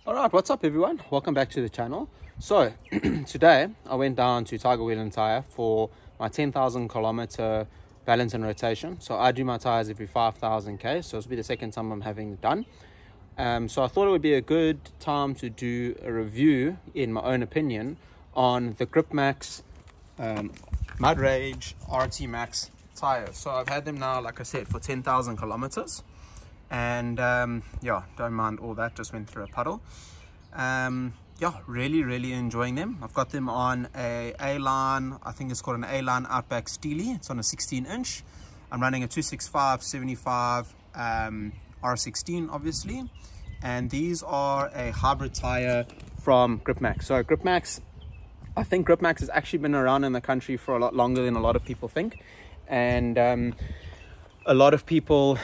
All right, what's up everyone? Welcome back to the channel. So today I went down to Tyre Wheel and Tyre for my 10,000 kilometer balance and rotation. So I do my tires every 5,000 k, so this will be the second time I'm having it done. So I thought it would be a good time to do a review, in my own opinion, on the Gripmax Mud Rage RT Max tires. So I've had them now, like I said, for 10,000 kilometers. And yeah, don't mind all that, just went through a puddle. Yeah, really enjoying them. I've got them on a line, I think it's called an A-line Outback Steely. It's on a 16-inch. I'm running a 265/75 R16 obviously, and these are a hybrid tire from Gripmax. So Gripmax, I think Gripmax has actually been around in the country for a lot longer than a lot of people think, and a lot of people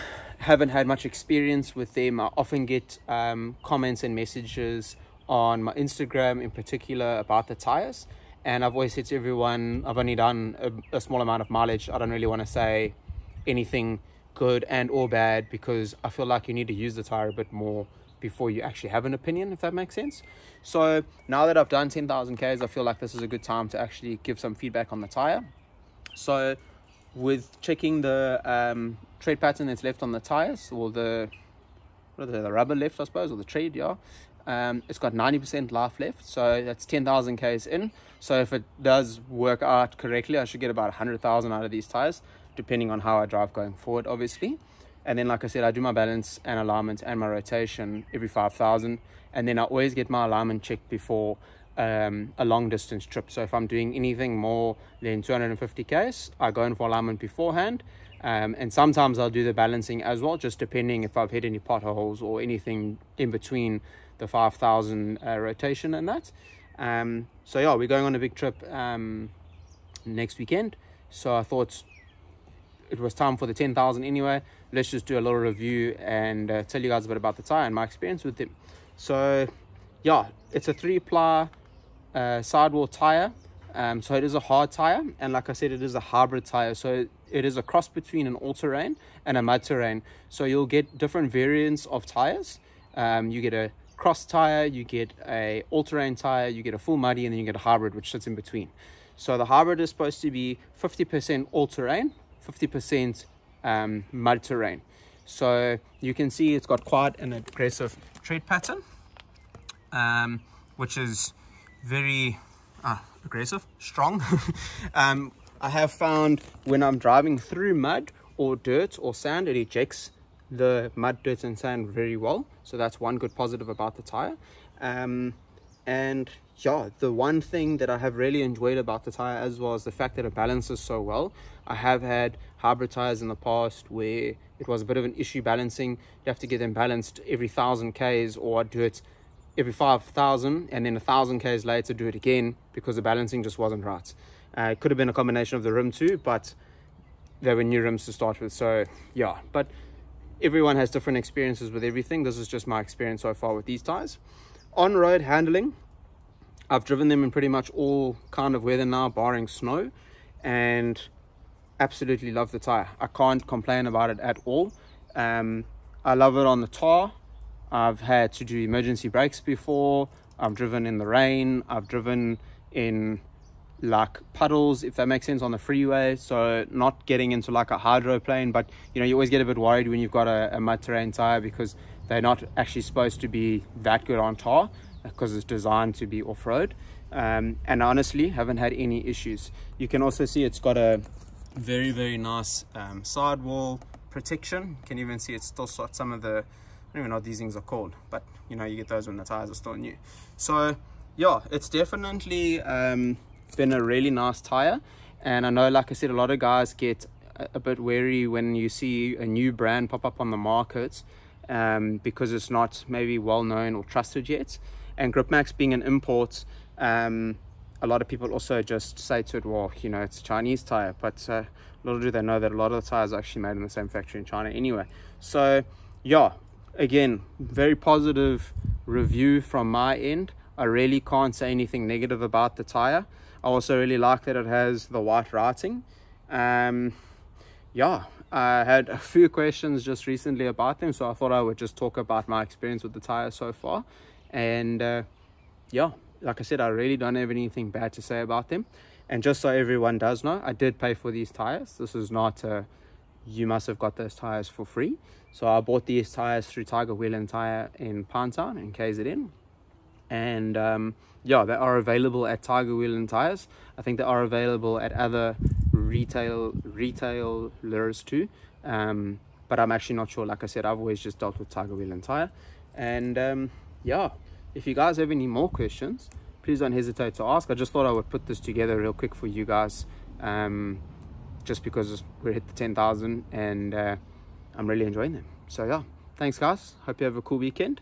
haven't had much experience with them. I often get comments and messages on my Instagram in particular about the tires, and I've always said to everyone, I've only done a small amount of mileage. I don't really want to say anything good and or bad, because I feel like you need to use the tire a bit more before you actually have an opinion, if that makes sense. So now that I've done 10,000 Ks, I feel like this is a good time to actually give some feedback on the tire. So with checking the tread pattern that's left on the tires, or the rubber left, I suppose, or the tread, yeah, it's got 90% life left, so that's 10,000 Ks in. So if it does work out correctly, I should get about 100,000 out of these tires, depending on how I drive going forward, obviously. And then, like I said, I do my balance and alignment and my rotation every 5,000, and then I always get my alignment checked before a long distance trip. So if I'm doing anything more than 250 Ks, I go in for alignment beforehand, and sometimes I'll do the balancing as well, just depending if I've hit any potholes or anything in between the 5,000 rotation and that. So yeah, we're going on a big trip next weekend, so I thought it was time for the 10,000 anyway. Let's just do a little review and tell you guys a bit about the tire and my experience with them. So yeah, it's a 3-ply sidewall tire. So it is a hard tire, and like I said, it is a hybrid tire, so it is a cross between an all-terrain and a mud terrain. So you'll get different variants of tires. You get a cross tire, you get a all-terrain tire, you get a full muddy, and then you get a hybrid, which sits in between. So the hybrid is supposed to be 50% all-terrain, 50% mud terrain. So you can see it's got quite an aggressive tread pattern, which is very aggressive, strong. I have found when I'm driving through mud or dirt or sand, it ejects the mud, dirt and sand very well. So that's one good positive about the tire. And yeah, the one thing that I have really enjoyed about the tire as well is the fact that it balances so well. I have had hybrid tires in the past where it was a bit of an issue balancing. You have to get them balanced every 1,000 Ks, or I'd do it every 5,000 and then 1,000 Ks later do it again, because the balancing just wasn't right. It could have been a combination of the rim too, but they were new rims to start with. So yeah, but everyone has different experiences with everything. This is just my experience so far with these tires. On-road handling, I've driven them in pretty much all kind of weather now, barring snow, and absolutely love the tire. I can't complain about it at all. I love it on the tar. I've had to do emergency brakes before. I've driven in the rain. I've driven in like puddles, if that makes sense, on the freeway. So not getting into like a hydroplane, but you know, you always get a bit worried when you've got a mud terrain tire, because they're not actually supposed to be that good on tar, because it's designed to be off-road. And honestly, haven't had any issues. You can also see it's got a very nice sidewall protection. You can even see it's still got some of the, I don't even know what these things are called, but you know, you get those when the tires are still new. So yeah, it's definitely been a really nice tire. And I know, like I said, a lot of guys get a bit wary when you see a new brand pop up on the market, because it's not maybe well known or trusted yet. And Gripmax being an import, a lot of people also just say to it, well, you know, it's a Chinese tire, but little do they know that a lot of the tires are actually made in the same factory in China anyway. So yeah, again, very positive review from my end. I really can't say anything negative about the tire. I also really like that it has the white writing. Yeah, I had a few questions just recently about them, so I thought I would just talk about my experience with the tire so far. And yeah, like I said, I really don't have anything bad to say about them. And just so everyone does know, I did pay for these tires. This is not you must have got those tires for free. So I bought these tires through Tiger Wheel and Tyre in Pinetown in KZN. And yeah, they are available at Tiger Wheel and Tires. I think they are available at other retailers too, but I'm actually not sure. Like I said, I've always just dealt with Tiger Wheel and Tyre. And yeah, if you guys have any more questions, please don't hesitate to ask. I just thought I would put this together real quick for you guys, just because we hit the 10,000 and I'm really enjoying them. So yeah, thanks guys, hope you have a cool weekend.